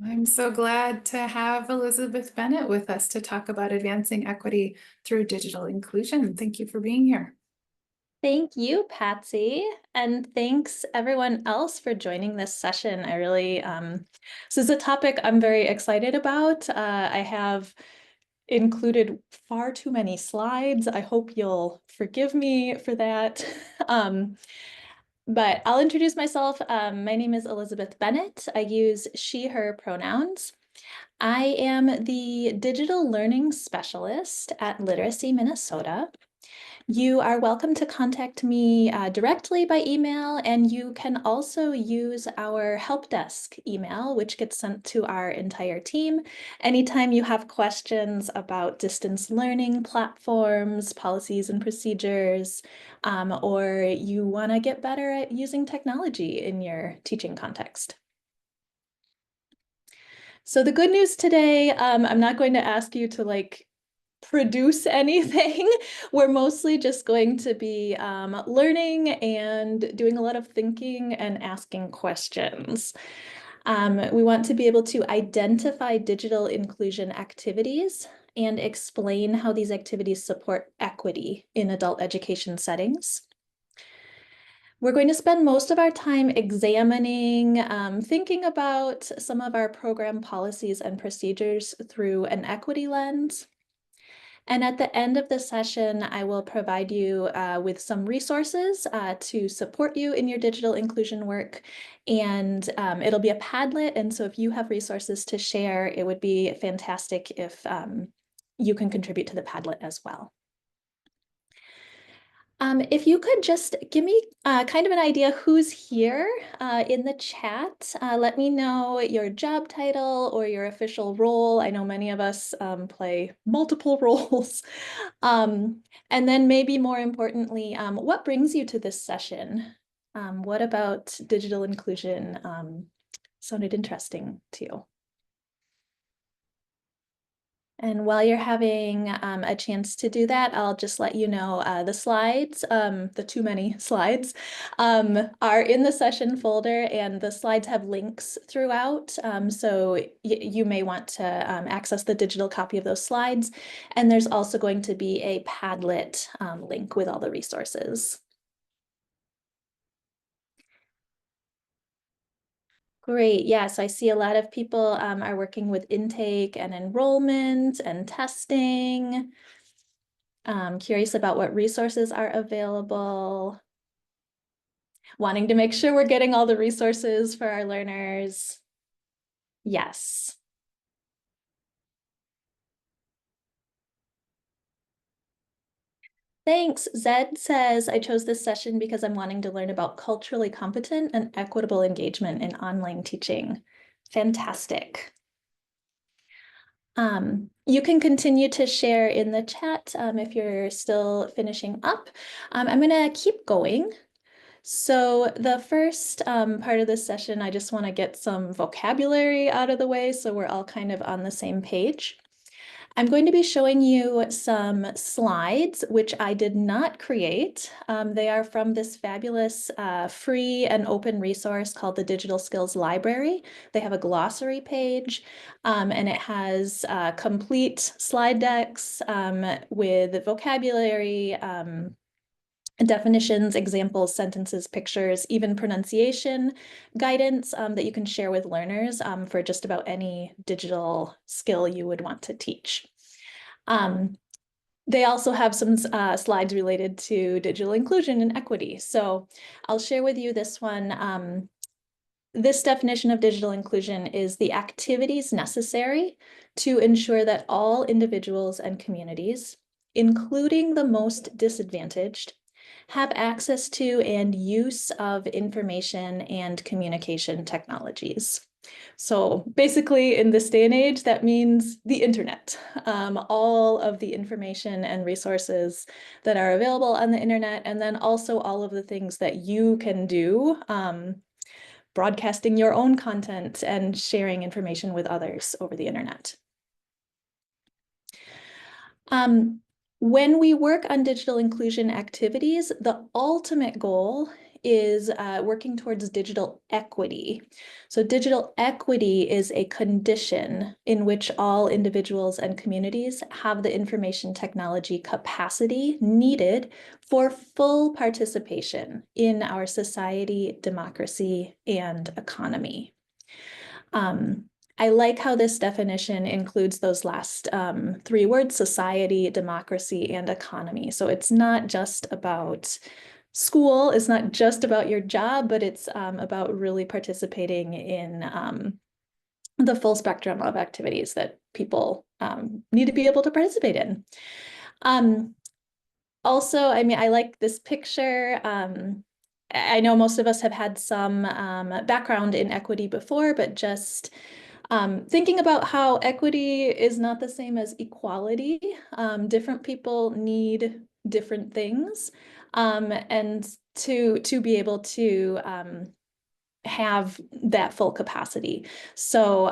I'm so glad to have Elizabeth Bennett with us to talk about advancing equity through digital inclusion. Thank you for being here. Thank you, Patsy, and thanks everyone else for joining this session. This is a topic I'm very excited about. I have included far too many slides. I hope you'll forgive me for that. Um, but I'll introduce myself. My name is Elizabeth Bennett. I use she, her pronouns. I am the digital learning specialist at Literacy Minnesota. You are welcome to contact me directly by email, and you can also use our help desk email, which gets sent to our entire team. Anytime you have questions about distance learning platforms, policies and procedures, or you want to get better at using technology in your teaching context. So the good news today, I'm not going to ask you to produce anything. We're mostly just going to be learning and doing a lot of thinking and asking questions. We want to be able to identify digital inclusion activities and explain how these activities support equity in adult education settings. We're going to spend most of our time examining, thinking about some of our program policies and procedures through an equity lens. And at the end of the session, I will provide you with some resources to support you in your digital inclusion work. And it'll be a Padlet. And so if you have resources to share, it would be fantastic if you can contribute to the Padlet as well. If you could just give me kind of an idea who's here in the chat. Let me know your job title or your official role. I know many of us play multiple roles. And then maybe more importantly, what brings you to this session? What about digital inclusion sounded interesting to you? And while you're having a chance to do that, I'll just let you know the slides, the too many slides, are in the session folder, and the slides have links throughout. So you may want to access the digital copy of those slides. And there's also going to be a Padlet link with all the resources. Great. Yes, I see a lot of people are working with intake and enrollment and testing. Curious about what resources are available. Wanting to make sure we're getting all the resources for our learners. Yes. Thanks. Zed says, I chose this session because I'm wanting to learn about culturally competent and equitable engagement in online teaching. Fantastic. You can continue to share in the chat if you're still finishing up. I'm going to keep going. So the first part of this session, I just want to get some vocabulary out of the way so we're all kind of on the same page. I'm going to be showing you some slides, which I did not create. They are from this fabulous free and open resource called the Digital Skills Library. They have a glossary page, and it has complete slide decks with vocabulary, definitions, examples, sentences, pictures, even pronunciation guidance that you can share with learners for just about any digital skill you would want to teach. They also have some slides related to digital inclusion and equity. So I'll share with you this one. This definition of digital inclusion is the activities necessary to ensure that all individuals and communities, including the most disadvantaged, have access to and use of information and communication technologies. So basically, in this day and age, that means the internet. All of the information and resources that are available on the internet, and then also all of the things that you can do, broadcasting your own content and sharing information with others over the internet. When we work on digital inclusion activities, the ultimate goal is working towards digital equity. So digital equity is a condition in which all individuals and communities have the information technology capacity needed for full participation in our society, democracy, and economy. I like how this definition includes those last three words: society, democracy, and economy. So it's not just about school, it's not just about your job, but it's about really participating in the full spectrum of activities that people need to be able to participate in. Also, I mean, I like this picture. I know most of us have had some background in equity before, but just thinking about how equity is not the same as equality. Different people need different things, and to be able to have that full capacity. So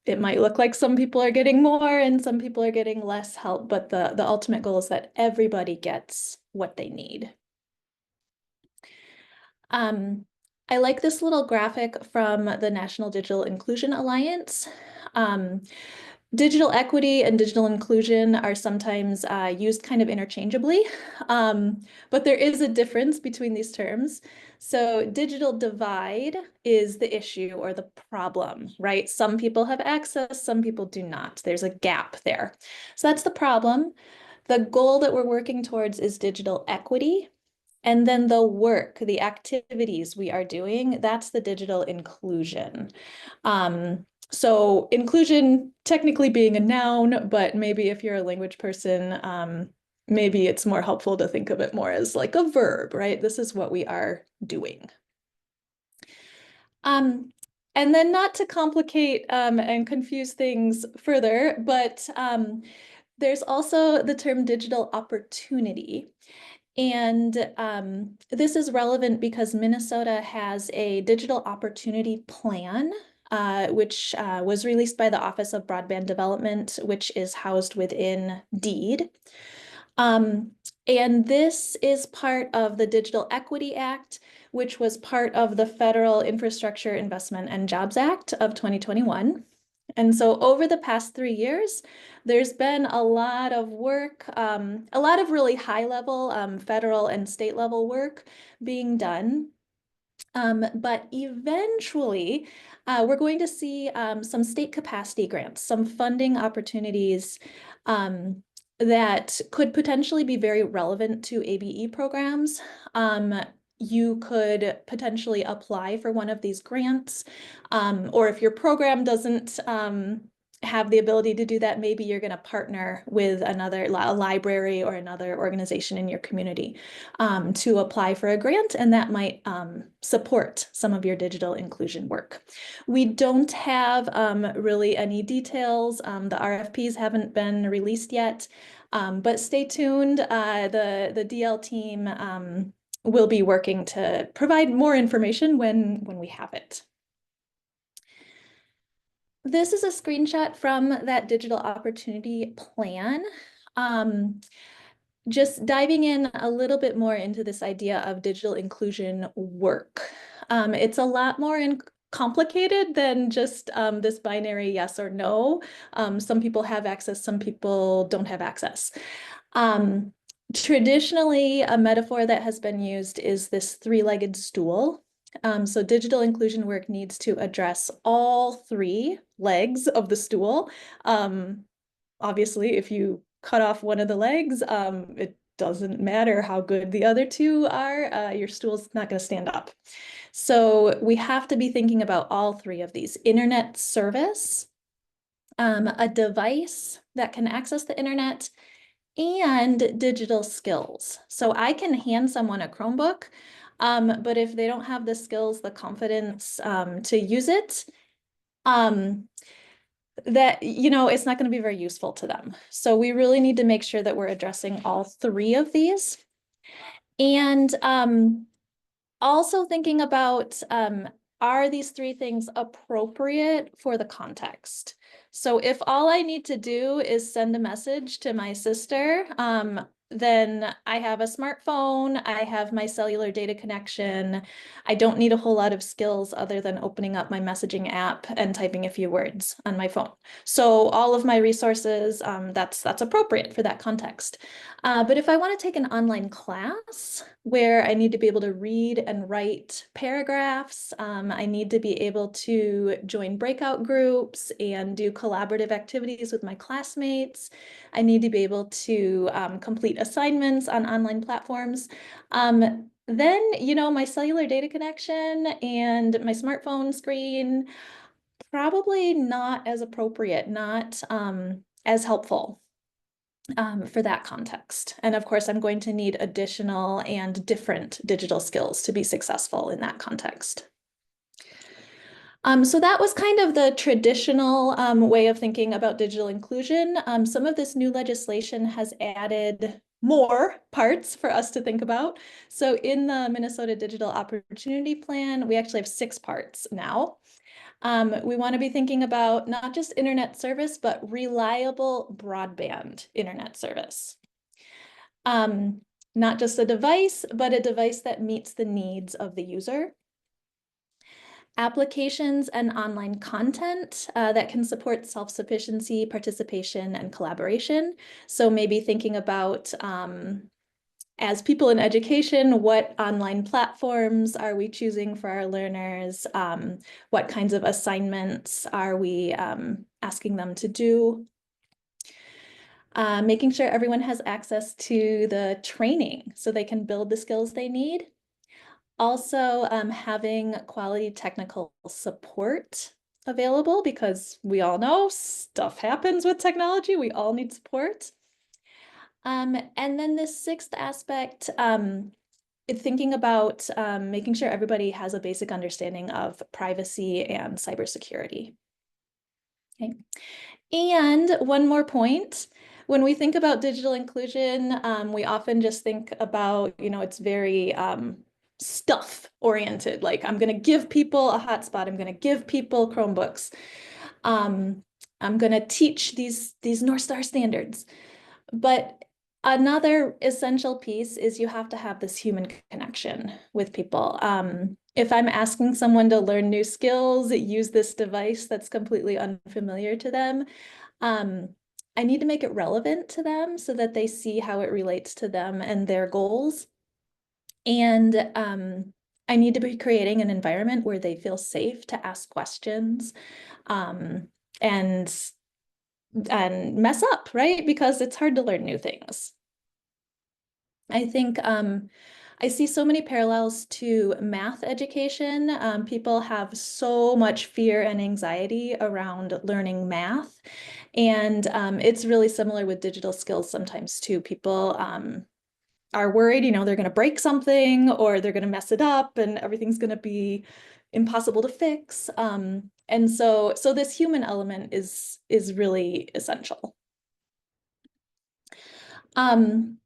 it might look like some people are getting more and some people are getting less help, but the ultimate goal is that everybody gets what they need. I like this little graphic from the National Digital Inclusion Alliance. Digital equity and digital inclusion are sometimes used kind of interchangeably, but there is a difference between these terms. So digital divide is the issue or the problem, right? Some people have access, some people do not. There's a gap there. So that's the problem. The goal that we're working towards is digital equity. And then the work, the activities we are doing, that's the digital inclusion. So inclusion technically being a noun, but maybe if you're a language person, maybe it's more helpful to think of it more as like a verb, right? This is what we are doing. And then not to complicate and confuse things further, but there's also the term digital opportunity. And this is relevant because Minnesota has a digital opportunity plan, which was released by the Office of Broadband Development, which is housed within DEED. And this is part of the Digital Equity Act, which was part of the Federal Infrastructure Investment and Jobs Act of 2021. And so over the past 3 years, there's been a lot of work, a lot of really high level federal and state level work being done. But eventually, we're going to see some state capacity grants, some funding opportunities that could potentially be very relevant to ABE programs. You could potentially apply for one of these grants, or if your program doesn't have the ability to do that, maybe you're going to partner with a library or another organization in your community to apply for a grant, and that might support some of your digital inclusion work. We don't have really any details. The RFPs haven't been released yet, but stay tuned. The DL team will be working to provide more information when we have it. This is a screenshot from that digital opportunity plan. Just diving in a little bit more into this idea of digital inclusion work. It's a lot more complicated than just this binary yes or no. Some people have access, some people don't have access. Traditionally, a metaphor that has been used is this three-legged stool. So digital inclusion work needs to address all three legs of the stool. Obviously, if you cut off one of the legs, it doesn't matter how good the other two are, your stool's not going to stand up. So we have to be thinking about all three of these: internet service, a device that can access the internet, and digital skills. So I can hand someone a Chromebook, but if they don't have the skills, the confidence to use it, that, it's not going to be very useful to them. So we really need to make sure that we're addressing all three of these. And also thinking about, are these three things appropriate for the context? So if all I need to do is send a message to my sister, then I have a smartphone, I have my cellular data connection. I don't need a whole lot of skills other than opening up my messaging app and typing a few words on my phone. So all of my resources, that's appropriate for that context. But if I want to take an online class where I need to be able to read and write paragraphs, I need to be able to join breakout groups and do collaborative activities with my classmates. I need to be able to complete assignments on online platforms. Then, my cellular data connection and my smartphone screen, probably not as appropriate, not as helpful for that context. And of course, I'm going to need additional and different digital skills to be successful in that context. So that was kind of the traditional way of thinking about digital inclusion. Some of this new legislation has added more parts for us to think about. So in the Minnesota Digital Opportunity Plan, we actually have 6 parts now. We want to be thinking about not just internet service, but reliable broadband internet service. Not just a device, but a device that meets the needs of the user. Applications and online content that can support self-sufficiency, participation, and collaboration. So maybe thinking about, as people in education, what online platforms are we choosing for our learners? What kinds of assignments are we asking them to do? Making sure everyone has access to the training so they can build the skills they need. Also, having quality technical support available, because we all know stuff happens with technology. We all need support. And then the 6th aspect, thinking about making sure everybody has a basic understanding of privacy and cybersecurity. Okay. And one more point, when we think about digital inclusion, we often just think about, it's very stuff oriented. Like, I'm going to give people a hotspot. I'm going to give people Chromebooks. I'm going to teach these North Star standards. But another essential piece is you have to have this human connection with people. If I'm asking someone to learn new skills, use this device that's completely unfamiliar to them, I need to make it relevant to them so that they see how it relates to them and their goals. And I need to be creating an environment where they feel safe to ask questions and mess up, right? Because it's hard to learn new things. I think I see so many parallels to math education. People have so much fear and anxiety around learning math. And it's really similar with digital skills sometimes too. People are worried, they're going to break something or they're going to mess it up and everything's going to be impossible to fix. And so this human element is really essential. Trying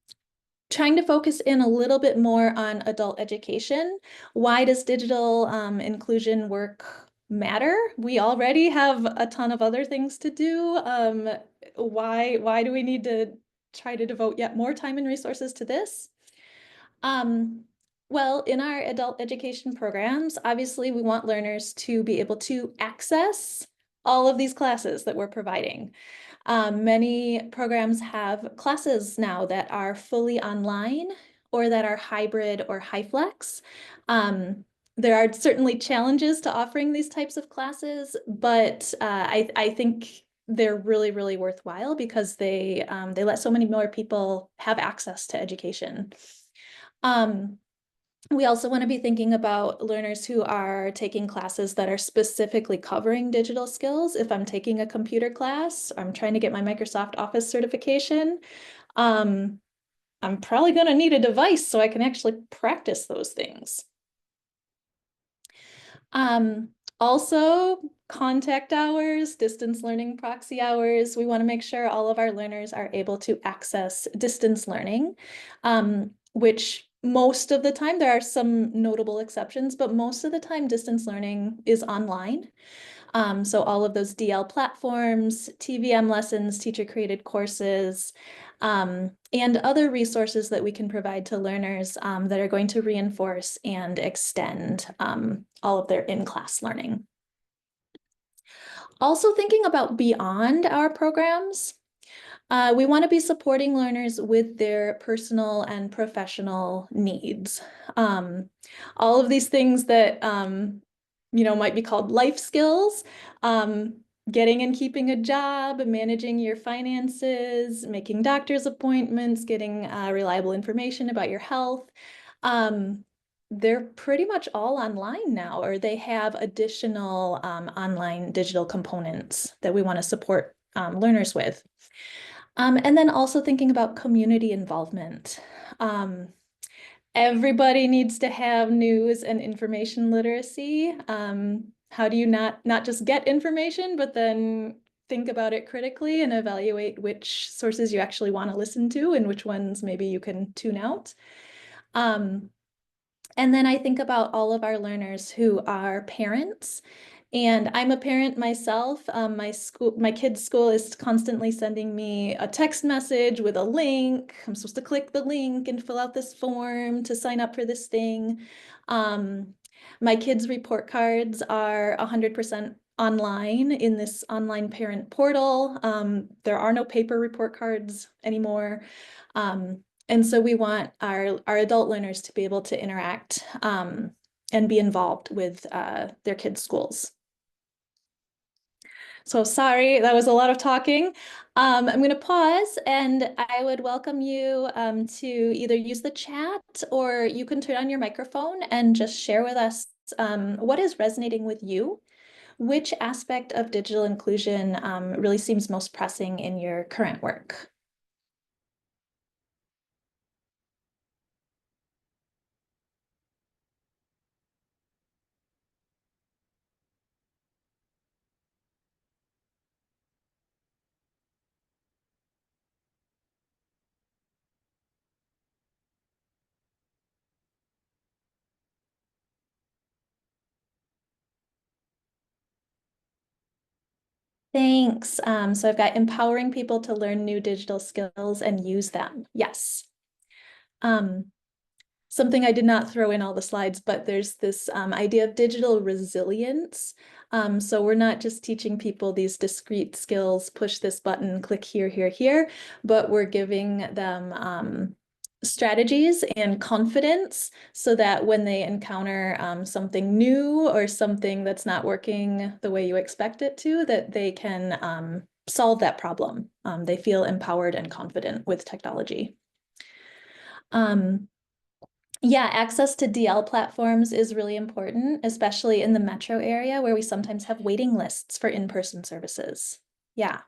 to focus in a little bit more on adult education. Why does digital inclusion work matter? We already have a ton of other things to do. Why do we need to try to devote yet more time and resources to this? Well, in our adult education programs, obviously we want learners to be able to access all of these classes that we're providing. Many programs have classes now that are fully online or that are hybrid or HyFlex. There are certainly challenges to offering these types of classes, but I think they're really, really worthwhile because they let so many more people have access to education. We also want to be thinking about learners who are taking classes that are specifically covering digital skills. If I'm taking a computer class, I'm trying to get my Microsoft Office certification, I'm probably going to need a device so I can actually practice those things. Also, contact hours, distance learning proxy hours. We want to make sure all of our learners are able to access distance learning, which most of the time, there are some notable exceptions, but most of the time distance learning is online. So all of those DL platforms, TVM lessons, teacher created courses, and other resources that we can provide to learners that are going to reinforce and extend all of their in-class learning. Also thinking about beyond our programs, we want to be supporting learners with their personal and professional needs. All of these things that might be called life skills, getting and keeping a job, managing your finances, making doctor's appointments, getting reliable information about your health. They're pretty much all online now, or they have additional online digital components that we want to support learners with. And then also thinking about community involvement. Everybody needs to have news and information literacy. How do you not just get information, but then think about it critically and evaluate which sources you actually want to listen to and which ones maybe you can tune out. And then I think about all of our learners who are parents. And I'm a parent myself. My kid's school is constantly sending me a text message with a link. I'm supposed to click the link and fill out this form to sign up for this thing. My kids' report cards are 100% online in this online parent portal. There are no paper report cards anymore. And so we want our adult learners to be able to interact and be involved with their kids' schools. So sorry, that was a lot of talking. I'm going to pause, and I would welcome you to either use the chat, or you can turn on your microphone and just share with us what is resonating with you. Which aspect of digital inclusion really seems most pressing in your current work? Thanks. So I've got empowering people to learn new digital skills and use them. Yes. Something I did not throw in all the slides, but there's this idea of digital resilience. So we're not just teaching people these discrete skills, push this button, click here, here, here, but we're giving them strategies and confidence so that when they encounter something new or something that's not working the way you expect it to, that they can solve that problem. They feel empowered and confident with technology. Yeah, access to DL platforms is really important, especially in the metro area where we sometimes have waiting lists for in-person services. Yeah.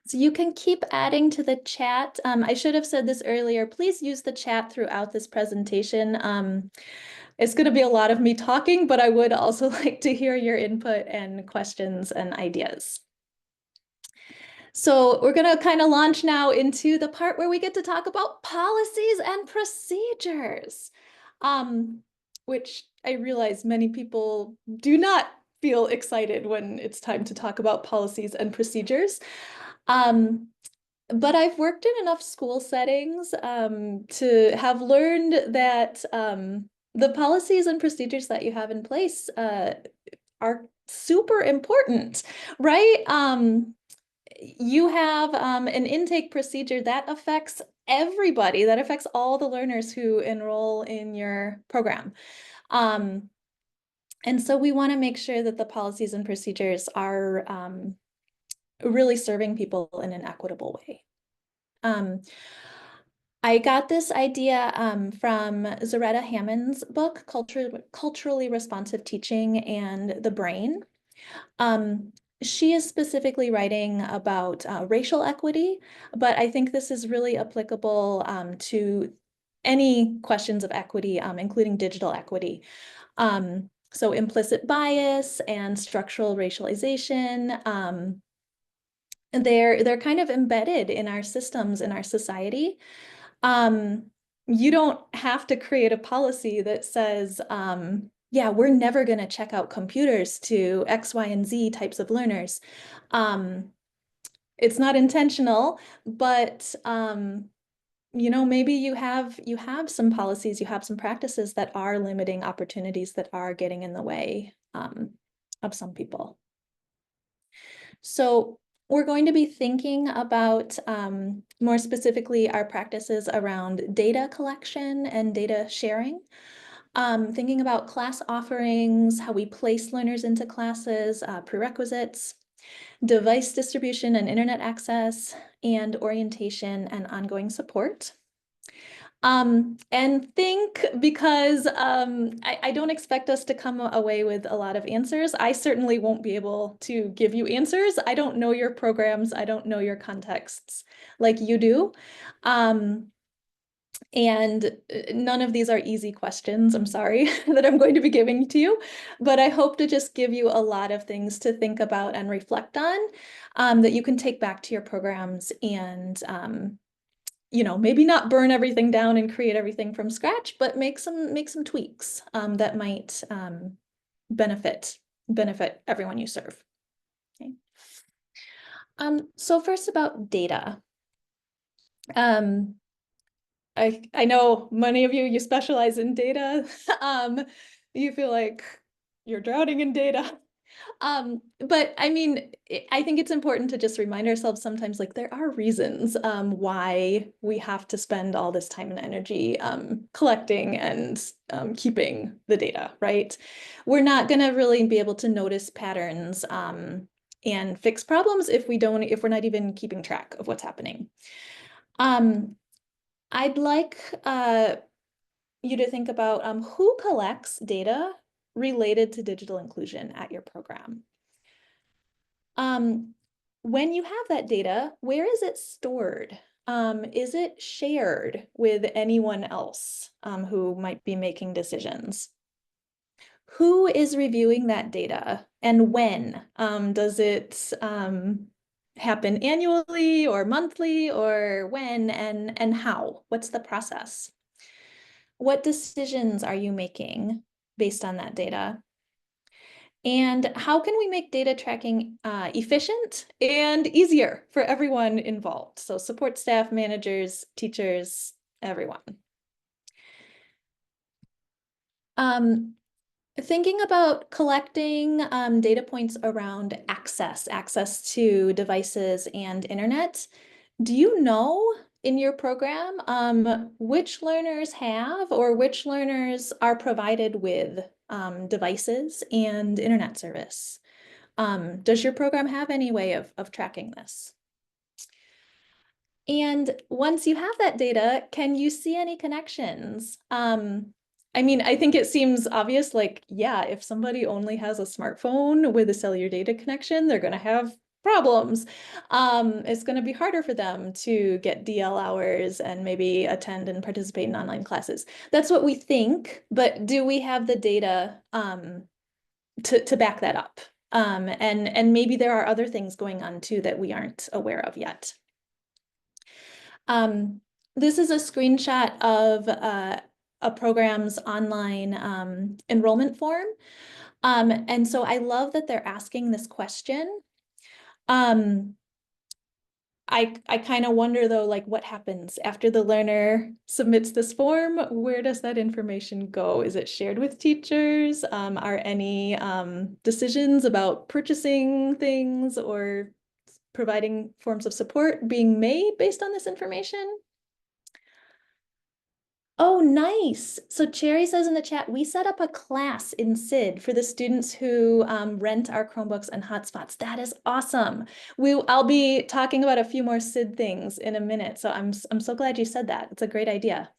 So you can keep adding to the chat. I should have said this earlier. Please use the chat throughout this presentation. It's going to be a lot of me talking, but I would also like to hear your input and questions and ideas. So we're going to kind of launch now into the part where we get to talk about policies and procedures, which I realize many people do not feel excited when it's time to talk about policies and procedures. But I've worked in enough school settings to have learned that the policies and procedures that you have in place are super important, right? You have an intake procedure that affects everybody, that affects all the learners who enroll in your program. And so we want to make sure that the policies and procedures are really serving people in an equitable way. I got this idea from Zaretta Hammond's book, Culturally Responsive Teaching and the Brain. She is specifically writing about racial equity, but I think this is really applicable to any questions of equity, including digital equity. So implicit bias and structural racialization, they're kind of embedded in our systems, in our society. You don't have to create a policy that says yeah, we're never going to check out computers to X, Y, and Z types of learners. It's not intentional, but maybe you have some policies, you have some practices that are limiting opportunities, that are getting in the way of some people. So we're going to be thinking about more specifically our practices around data collection and data sharing. Thinking about class offerings, how we place learners into classes, prerequisites, device distribution and internet access, and orientation and ongoing support. And think, because I don't expect us to come away with a lot of answers. I certainly won't be able to give you answers. I don't know your programs. I don't know your contexts like you do. And none of these are easy questions, I'm sorry, that I'm going to be giving to you, but I hope to just give you a lot of things to think about and reflect on, that you can take back to your programs and, maybe not burn everything down and create everything from scratch, but make some tweaks that might benefit everyone you serve. Okay. So first about data. I know many of you specialize in data. You feel like you're drowning in data. But I mean, I think it's important to just remind ourselves sometimes, like, there are reasons why we have to spend all this time and energy collecting and keeping the data, right? We're not going to really be able to notice patterns and fix problems if we're not even keeping track of what's happening. I'd like you to think about who collects data related to digital inclusion at your program. When you have that data, where is it stored? Is it shared with anyone else who might be making decisions? Who is reviewing that data and when? Does it happen annually or monthly, or when and how? What's the process? What decisions are you making based on that data? And how can we make data tracking efficient and easier for everyone involved? So support staff, managers, teachers, everyone. Thinking about collecting data points around access to devices and internet. Do you know in your program which learners have, or which learners are provided with devices and internet service? Does your program have any way of tracking this? And once you have that data, can you see any connections? I mean, I think it seems obvious, like, yeah, if somebody only has a smartphone with a cellular data connection, they're going to have problems. It's going to be harder for them to get DL hours and maybe attend and participate in online classes. That's what we think, but do we have the data to back that up? And maybe there are other things going on too that we aren't aware of yet. This is a screenshot of a program's online enrollment form. And so I love that they're asking this question. I kind of wonder though, like, what happens after the learner submits this form? Where does that information go? Is it shared with teachers? Are any decisions about purchasing things or providing forms of support being made based on this information? Oh, nice. So Cherry says in the chat, we set up a class in SID for the students who rent our Chromebooks and hotspots. That is awesome. I'll be talking about a few more SID things in a minute. So I'm so glad you said that. It's a great idea.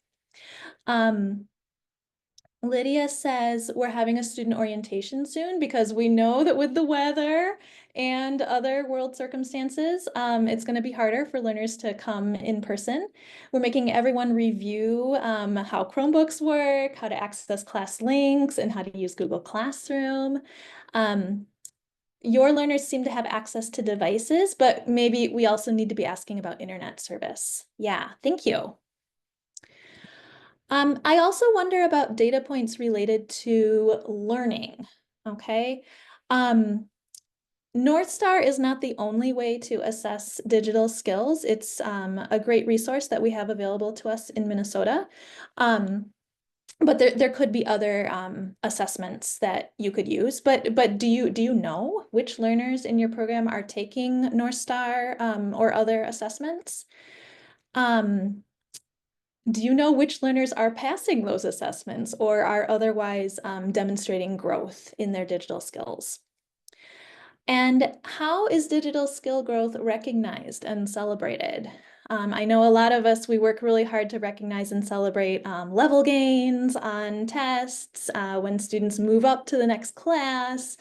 Lydia says we're having a student orientation soon because we know that with the weather and other world circumstances, it's going to be harder for learners to come in person. We're making everyone review how Chromebooks work, how to access class links, and how to use Google Classroom. Your learners seem to have access to devices, but maybe we also need to be asking about internet service. Yeah, thank you. I also wonder about data points related to learning, okay? North Star is not the only way to assess digital skills. It's a great resource that we have available to us in Minnesota. Um, but there could be other assessments that you could use. But do you know which learners in your program are taking North Star or other assessments? Um, do you know which learners are passing those assessments or are otherwise demonstrating growth in their digital skills? And how is digital skill growth recognized and celebrated? I know a lot of us, we work really hard to recognize and celebrate level gains on tests, when students move up to the next class,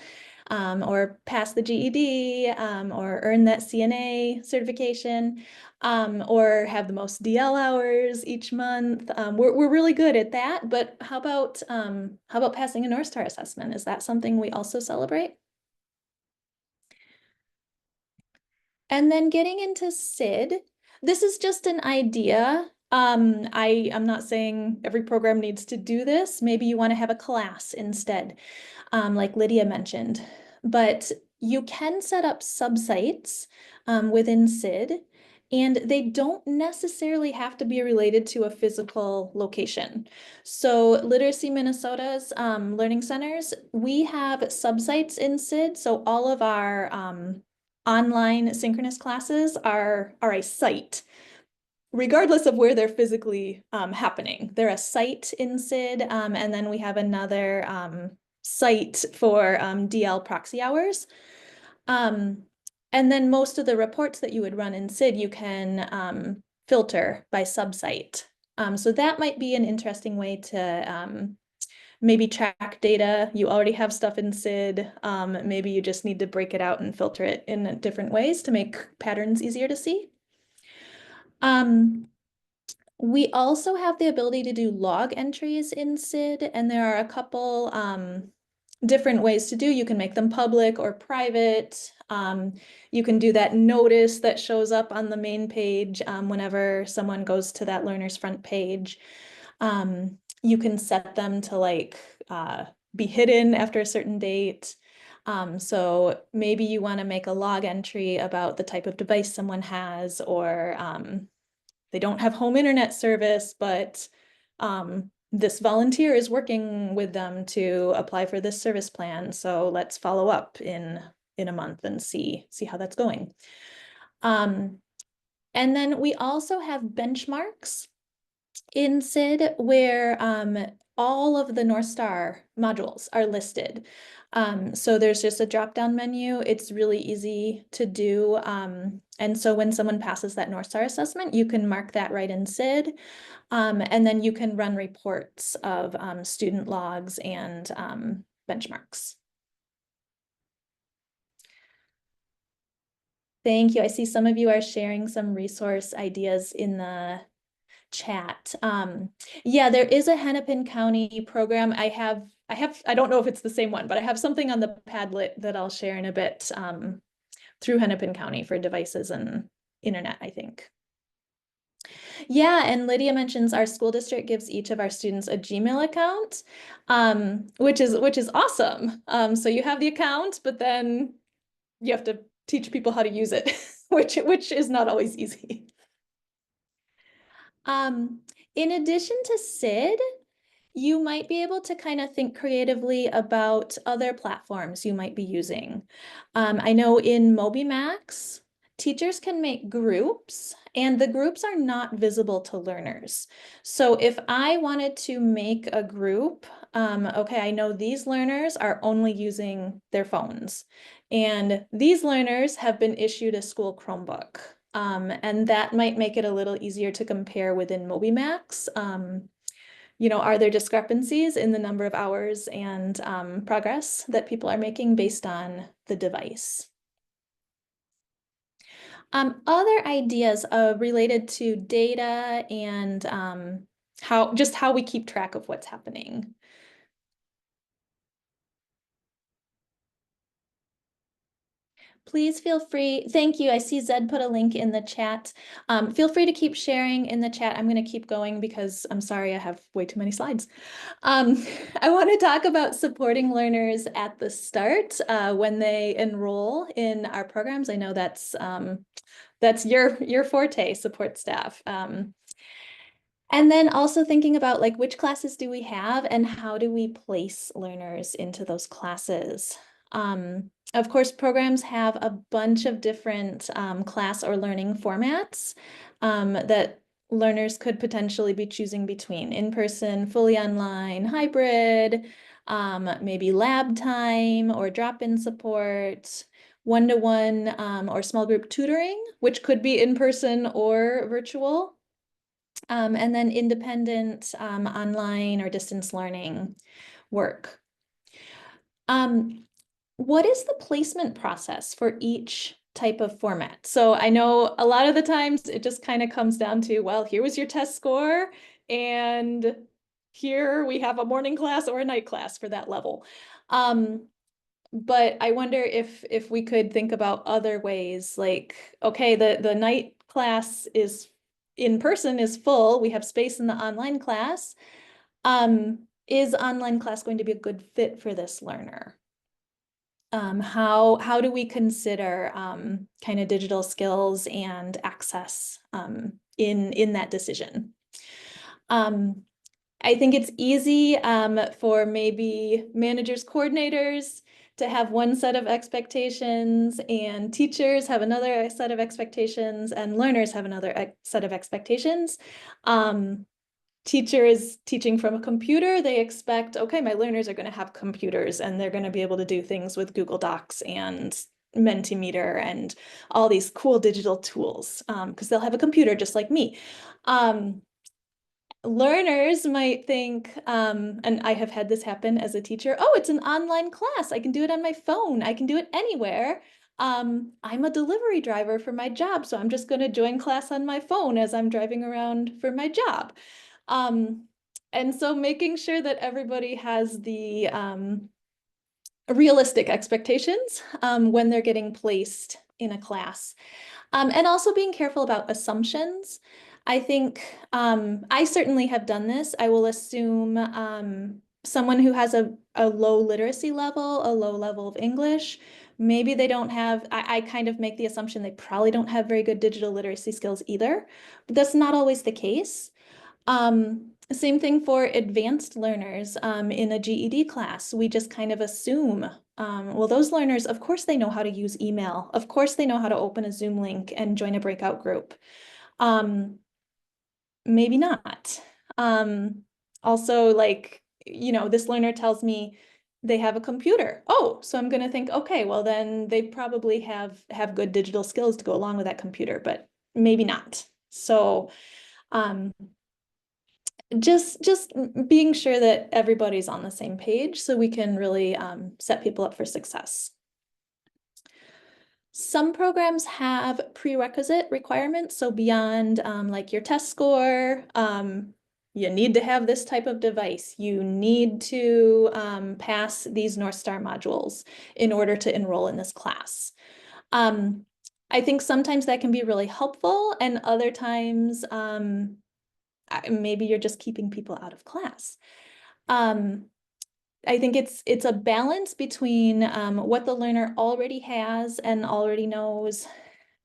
or pass the GED, or earn that CNA certification, or have the most DL hours each month. We're really good at that, but how about passing a North Star assessment? Is that something we also celebrate? And then getting into SID, this is just an idea. I'm not saying every program needs to do this. Maybe you want to have a class instead, like Lydia mentioned. But you can set up subsites within SID, and they don't necessarily have to be related to a physical location. So Literacy Minnesota's learning centers, we have subsites in SID. So all of our online synchronous classes are a site, regardless of where they're physically happening. They're a site in SID, and then we have another site for DL proxy hours. And then most of the reports that you would run in SID, you can filter by subsite. So that might be an interesting way to maybe track data. You already have stuff in SID. Maybe you just need to break it out and filter it in different ways to make patterns easier to see. We also have the ability to do log entries in SID, and there are a couple different ways to do. You can make them public or private. You can do that notice that shows up on the main page whenever someone goes to that learner's front page. You can set them to be hidden after a certain date. So maybe you want to make a log entry about the type of device someone has, or they don't have home internet service, but this volunteer is working with them to apply for this service plan. So let's follow up in a month and see how that's going. And then we also have benchmarks in SID where all of the North Star modules are listed. So there's just a drop-down menu. It's really easy to do. And so when someone passes that North Star assessment, you can mark that right in SID. And then you can run reports of student logs and benchmarks. Thank you. I see some of you are sharing some resource ideas in the chat. Yeah, there is a Hennepin County program. I don't know if it's the same one, but I have something on the Padlet that I'll share in a bit through Hennepin County for devices and internet, I think. Yeah, and Lydia mentions our school district gives each of our students a Gmail account, which is awesome. So you have the account, but then you have to teach people how to use it, which is not always easy. In addition to SID, you might be able to kind of think creatively about other platforms you might be using. I know in MobyMax, teachers can make groups, and the groups are not visible to learners. So if I wanted to make a group, okay, I know these learners are only using their phones, and these learners have been issued a school Chromebook. And that might make it a little easier to compare within MobyMax. Are there discrepancies in the number of hours and progress that people are making based on the device? Other ideas related to data and how we keep track of what's happening. please feel free. Thank you. I see Zed put a link in the chat. Feel free to keep sharing in the chat. I'm going to keep going because I'm sorry I have way too many slides. I want to talk about supporting learners at the start when they enroll in our programs. I know that's your forte, support staff. And then also thinking about like which classes do we have and how do we place learners into those classes? Of course, programs have a bunch of different class or learning formats that learners could potentially be choosing between in-person, fully online, hybrid, maybe lab time or drop-in support, one-to-one or small group tutoring, which could be in-person or virtual. And then independent online or distance learning work. What is the placement process for each type of format? So I know a lot of the times it just kind of comes down to, well, here was your test score, and here we have a morning class or a night class for that level. But I wonder if we could think about other ways, like, okay, the night class is in person is full, we have space in the online class. Is online class going to be a good fit for this learner? How do we consider kind of digital skills and access in that decision? I think it's easy for maybe managers, coordinators to have one set of expectations, and teachers have another set of expectations, and learners have another set of expectations. Teacher is teaching from a computer. They expect, okay, my learners are going to have computers and they're going to be able to do things with Google Docs and Mentimeter and all these cool digital tools because they'll have a computer just like me. Learners might think, and I have had this happen as a teacher, oh, it's an online class. I can do it on my phone. I can do it anywhere. I'm a delivery driver for my job, so I'm just going to join class on my phone as I'm driving around for my job. And so making sure that everybody has the realistic expectations when they're getting placed in a class. And also being careful about assumptions. I think I certainly have done this. I will assume someone who has a low literacy level, a low level of English, maybe they don't have, I kind of make the assumption they probably don't have very good digital literacy skills either, but that's not always the case. Same thing for advanced learners in a GED class. We just kind of assume, well, those learners, of course, they know how to use email. Of course, they know how to open a Zoom link and join a breakout group. Maybe not. Also, like, you know, this learner tells me they have a computer. Oh, so I'm going to think, okay, well, then they probably have good digital skills to go along with that computer, but maybe not. So, just being sure that everybody's on the same page so we can really set people up for success. Some programs have prerequisite requirements. So beyond like your test score, you need to have this type of device. You need to pass these North Star modules in order to enroll in this class. I think sometimes that can be really helpful, and other times maybe you're just keeping people out of class. I think it's a balance between what the learner already has and already knows,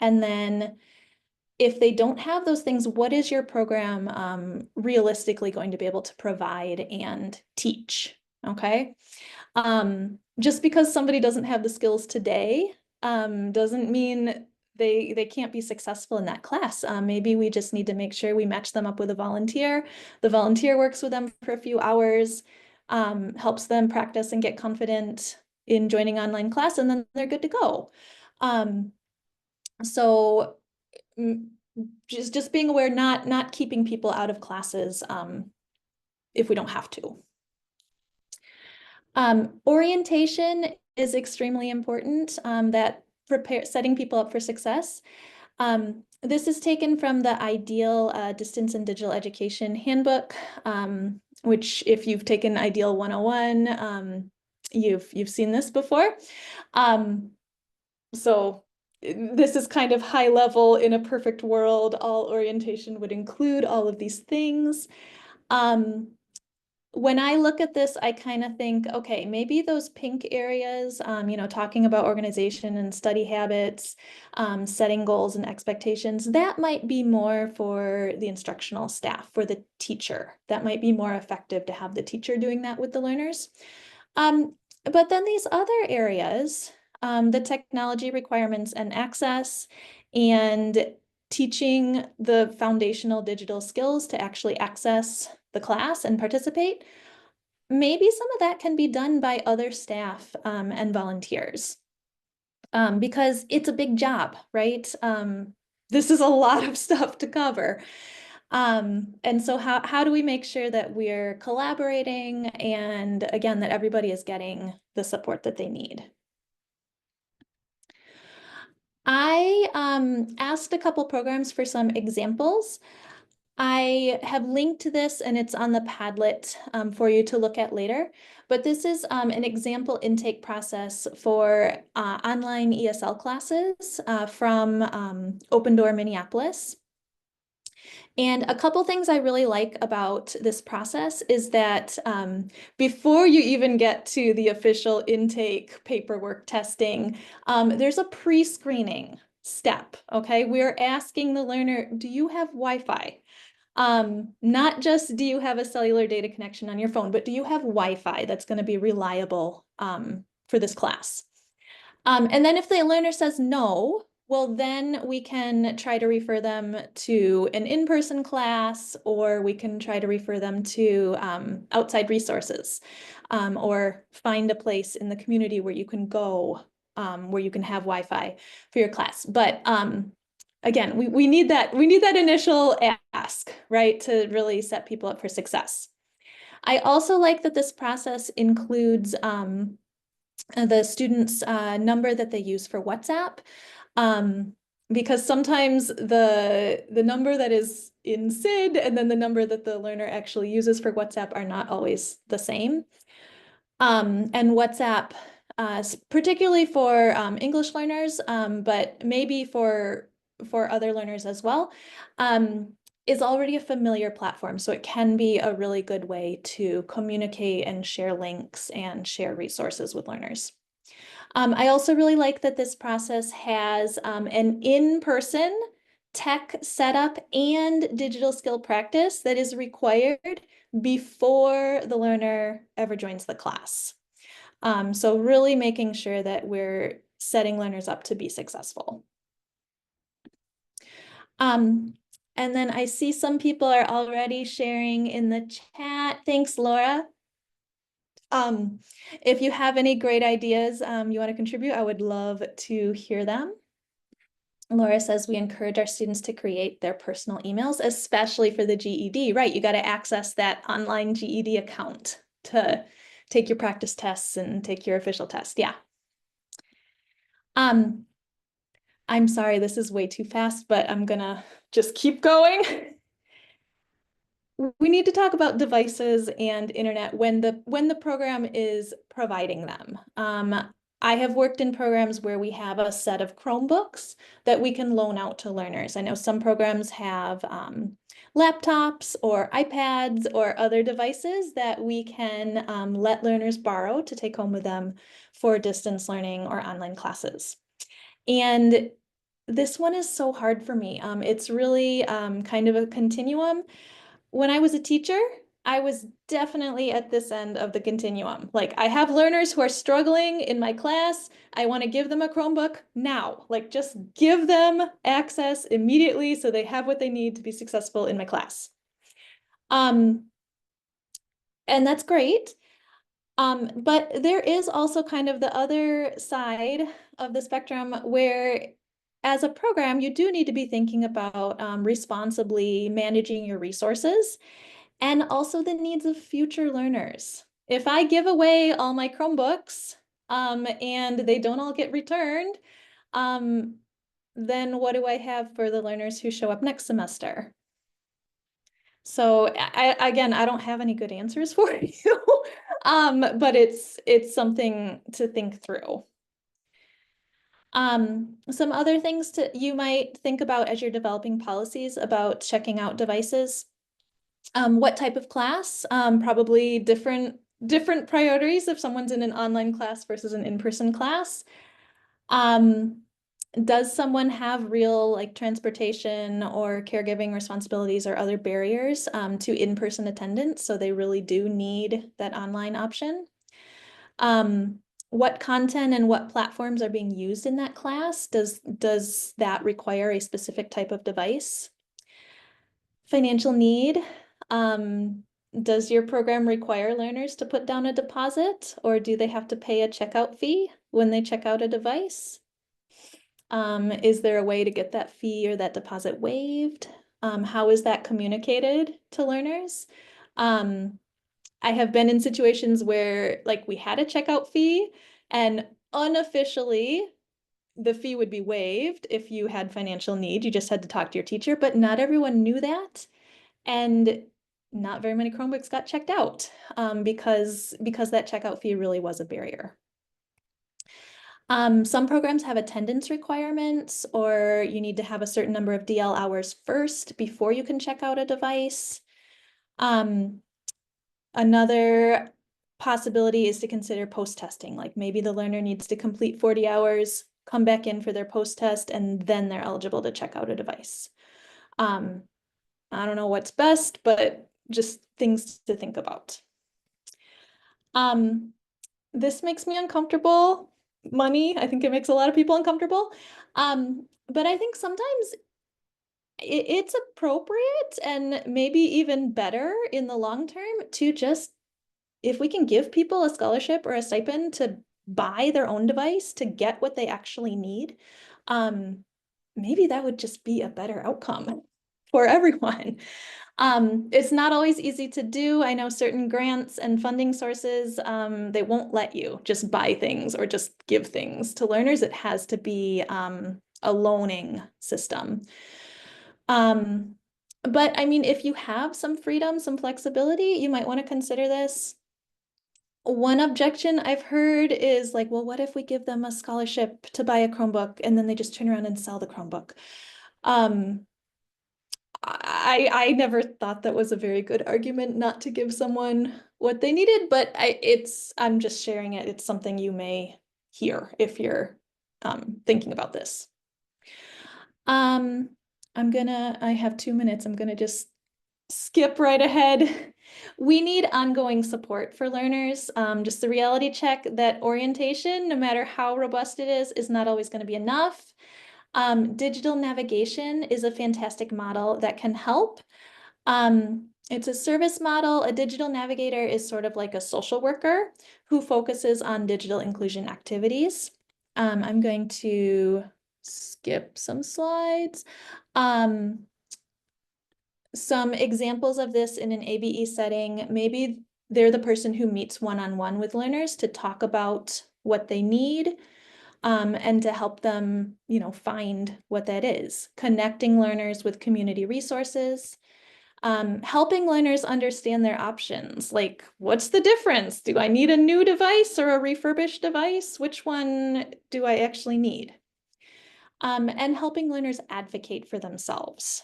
and then if they don't have those things, what is your program realistically going to be able to provide and teach? Okay. Just because somebody doesn't have the skills today doesn't mean they can't be successful in that class. Maybe we just need to make sure we match them up with a volunteer. The volunteer works with them for a few hours, helps them practice and get confident in joining online class, and then they're good to go. So just being aware, not keeping people out of classes if we don't have to. Orientation is extremely important, that setting people up for success. This is taken from the Ideal Distance and Digital Education Handbook, which if you've taken Ideal 101, you've seen this before. So this is kind of high level. In a perfect world, all orientation would include all of these things. When I look at this, I kind of think, okay, maybe those pink areas, talking about organization and study habits, setting goals and expectations, that might be more for the instructional staff, for the teacher. That might be more effective to have the teacher doing that with the learners. But then these other areas, the technology requirements and access, and teaching the foundational digital skills to actually access the class and participate, maybe some of that can be done by other staff and volunteers, because it's a big job, right? This is a lot of stuff to cover. And so how do we make sure that we're collaborating and, again, that everybody is getting the support that they need? I asked a couple programs for some examples. I have linked to this and it's on the Padlet for you to look at later. But this is an example intake process for online ESL classes from Open Door Minneapolis. And a couple things I really like about this process is that before you even get to the official intake paperwork testing, there's a pre-screening step, okay? We're asking the learner, do you have Wi-Fi? Not just do you have a cellular data connection on your phone, but do you have Wi-Fi that's going to be reliable for this class? And then if the learner says no, well, then we can try to refer them to an in-person class, or we can try to refer them to outside resources, or find a place in the community where you can go, where you can have Wi-Fi for your class. But again, we need that initial ask, right, to really set people up for success. I also like that this process includes the student's number that they use for WhatsApp, because sometimes the number that is in SID and then the number that the learner actually uses for WhatsApp are not always the same. And WhatsApp, particularly for English learners, but maybe for other learners as well, is already a familiar platform. So it can be a really good way to communicate and share links and share resources with learners. I also really like that this process has an in-person tech setup and digital skill practice that is required before the learner ever joins the class. So really making sure that we're setting learners up to be successful. And then I see some people are already sharing in the chat. Thanks, Laura. If you have any great ideas you want to contribute, I would love to hear them. Laura says we encourage our students to create their personal emails, especially for the GED. Right, you got to access that online GED account to take your practice tests and take your official test. Yeah. I'm sorry, this is way too fast, but I'm gonna just keep going. We need to talk about devices and internet when the program is providing them. I have worked in programs where we have a set of Chromebooks that we can loan out to learners. I know some programs have laptops or iPads or other devices that we can let learners borrow to take home with them for distance learning or online classes. And this one is so hard for me. It's really kind of a continuum. When I was a teacher, I was definitely at this end of the continuum. Like, I have learners who are struggling in my class. I want to give them a Chromebook now. Like, just give them access immediately so they have what they need to be successful in my class. And that's great. But there is also kind of the other side of the spectrum where, as a program, you do need to be thinking about responsibly managing your resources and also the needs of future learners. If I give away all my Chromebooks and they don't all get returned, then what do I have for the learners who show up next semester? So again, I don't have any good answers for you, but it's something to think through. Some other things you might think about as you're developing policies about checking out devices. What type of class? Probably different priorities if someone's in an online class versus an in-person class. Does someone have real like transportation or caregiving responsibilities or other barriers to in-person attendance? So they really do need that online option. What content and what platforms are being used in that class? Does that require a specific type of device? Financial need. Does your program require learners to put down a deposit, or do they have to pay a checkout fee when they check out a device? Is there a way to get that fee or that deposit waived? How is that communicated to learners? I have been in situations where like we had a checkout fee and unofficially the fee would be waived if you had financial need. You just had to talk to your teacher, but not everyone knew that. And not very many Chromebooks got checked out because that checkout fee really was a barrier. Some programs have attendance requirements, or you need to have a certain number of DL hours first before you can check out a device. Another possibility is to consider post-testing, like maybe the learner needs to complete 40 hours, come back in for their post-test, and then they're eligible to check out a device. I don't know what's best, but just things to think about. This makes me uncomfortable. Money, I think it makes a lot of people uncomfortable. But I think sometimes it's appropriate and maybe even better in the long term to just, if we can give people a scholarship or a stipend to buy their own device to get what they actually need, maybe that would just be a better outcome for everyone. It's not always easy to do. I know certain grants and funding sources, they won't let you just buy things or just give things to learners. It has to be a loaning system. But I mean, if you have some freedom, some flexibility, you might want to consider this. One objection I've heard is like, well, what if we give them a scholarship to buy a Chromebook and then they just turn around and sell the Chromebook? I never thought that was a very good argument not to give someone what they needed, but I'm just sharing it. It's something you may hear if you're thinking about this. I have 2 minutes. I'm gonna just skip right ahead. We need ongoing support for learners. Just the reality check that orientation, no matter how robust it is not always going to be enough. Digital navigation is a fantastic model that can help. It's a service model. A digital navigator is sort of like a social worker who focuses on digital inclusion activities. I'm going to skip some slides. Some examples of this in an ABE setting, maybe they're the person who meets one-on-one with learners to talk about what they need and to help them, find what that is. Connecting learners with community resources, helping learners understand their options. Like, what's the difference? Do I need a new device or a refurbished device? Which one do I actually need? And helping learners advocate for themselves.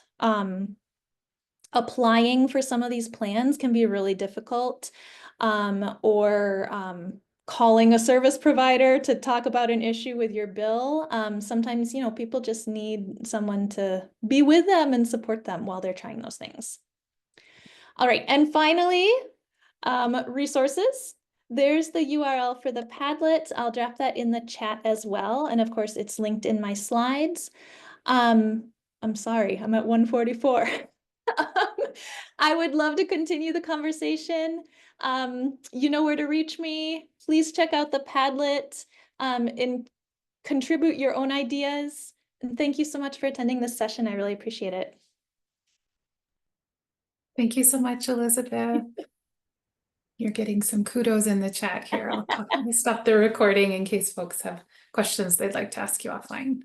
Applying for some of these plans can be really difficult, or calling a service provider to talk about an issue with your bill. Sometimes, people just need someone to be with them and support them while they're trying those things. All right, and finally, resources. There's the URL for the Padlet. I'll drop that in the chat as well. And of course, it's linked in my slides. I'm sorry, I'm at 1:44. I would love to continue the conversation. You know where to reach me. Please check out the Padlet and contribute your own ideas. And thank you so much for attending this session. I really appreciate it. Thank you so much, Elizabeth. You're getting some kudos in the chat here. I'll stop the recording in case folks have questions they'd like to ask you offline.